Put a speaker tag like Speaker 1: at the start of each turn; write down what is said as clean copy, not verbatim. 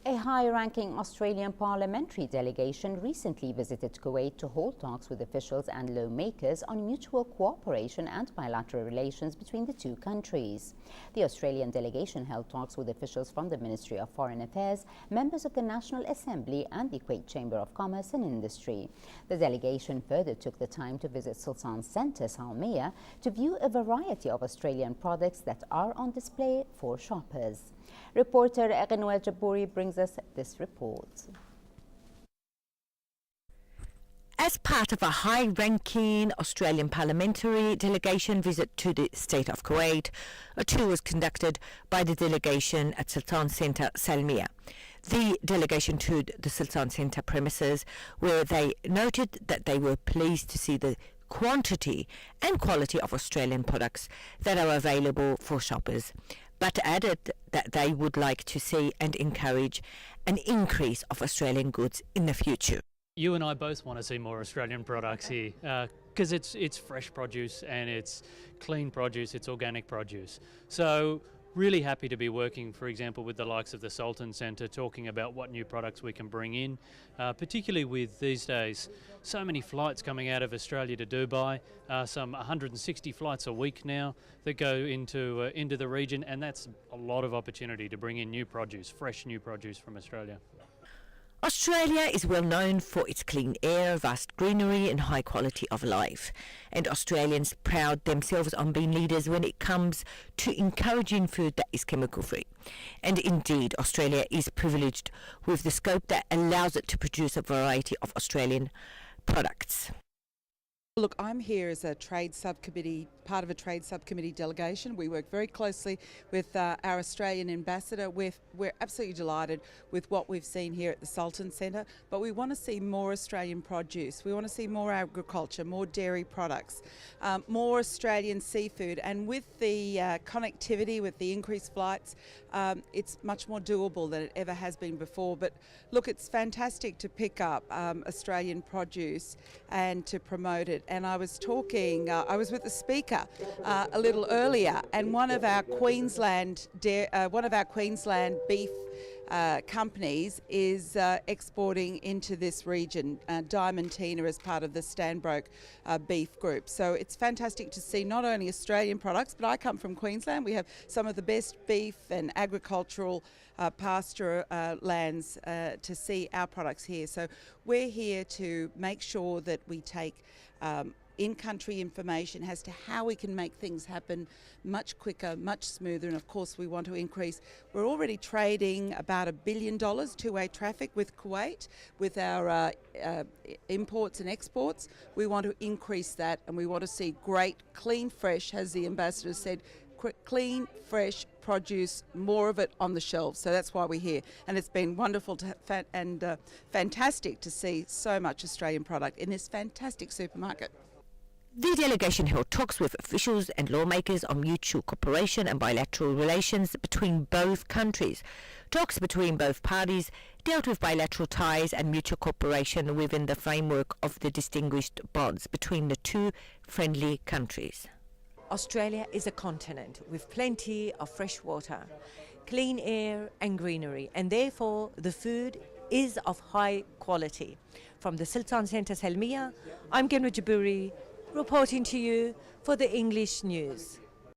Speaker 1: A high-ranking Australian parliamentary delegation recently visited Kuwait to hold talks with officials and lawmakers on mutual cooperation and bilateral relations between the two countries. The Australian delegation held talks with officials from the Ministry of Foreign Affairs, members of the National Assembly and the Kuwait Chamber of Commerce and Industry. The delegation further took the time to visit Sultan Centre, Salmiya, to view a variety of Australian products that are on display for shoppers. Reporter Jabouri brings us this report.
Speaker 2: As part of a high-ranking Australian parliamentary delegation visit to the state of Kuwait, a tour was conducted by the delegation at Sultan Centre, Salmiya. The delegation toured the Sultan Centre premises, where they noted that they were pleased to see the quantity and quality of Australian products that are available for shoppers, but added that they would like to see and encourage an increase of Australian goods in the future.
Speaker 3: You and I both want to see more Australian products here because it's fresh produce and it's clean produce, it's organic produce. So really happy to be working, for example, with the likes of the Sultan Centre, talking about what new products we can bring in, particularly with these days so many flights coming out of Australia to Dubai, some 160 flights a week now that go into the region, and that's a lot of opportunity to bring in new produce, fresh new produce from Australia.
Speaker 2: Australia is well known for its clean air, vast greenery and high quality of life. And Australians pride themselves on being leaders when it comes to encouraging food that is chemical free. And indeed, Australia is privileged with the scope that allows it to produce a variety of Australian products.
Speaker 4: Look, I'm here as a trade subcommittee, part of a trade subcommittee delegation. We work very closely with our Australian ambassador. We're absolutely delighted with what we've seen here at the Sultan Centre, but we want to see more Australian produce. We want to see more agriculture, more dairy products, more Australian seafood, and with the connectivity, with the increased flights, it's much more doable than it ever has been before. But look, it's fantastic to pick up Australian produce and to promote it. And I was with the Speaker a little earlier, and one of our Queensland beef companies is exporting into this region, Diamantina, as part of the Stanbroke beef group. So it's fantastic to see not only Australian products, but I come from Queensland. We have some of the best beef and agricultural pasture lands to see our products here. So we're here to make sure that we take in-country information as to how we can make things happen much quicker, much smoother, and of course we want to increase. We're already trading about $1 billion two-way traffic with Kuwait with our imports and exports. We want to increase that, and we want to see great, clean, fresh, as the ambassador said, clean, fresh produce, more of it on the shelves. So that's why we're here, and it's been wonderful and fantastic to see so much Australian product in this fantastic supermarket.
Speaker 2: The delegation held talks with officials and lawmakers on mutual cooperation and bilateral relations between both countries. Talks between both parties dealt with bilateral ties and mutual cooperation within the framework of the distinguished bonds between the two friendly countries.
Speaker 5: Australia is a continent with plenty of fresh water, clean air and greenery, and therefore the food is of high quality. From the Sultan Centre, Salmiya, I'm Jabouri, reporting to you for the English News.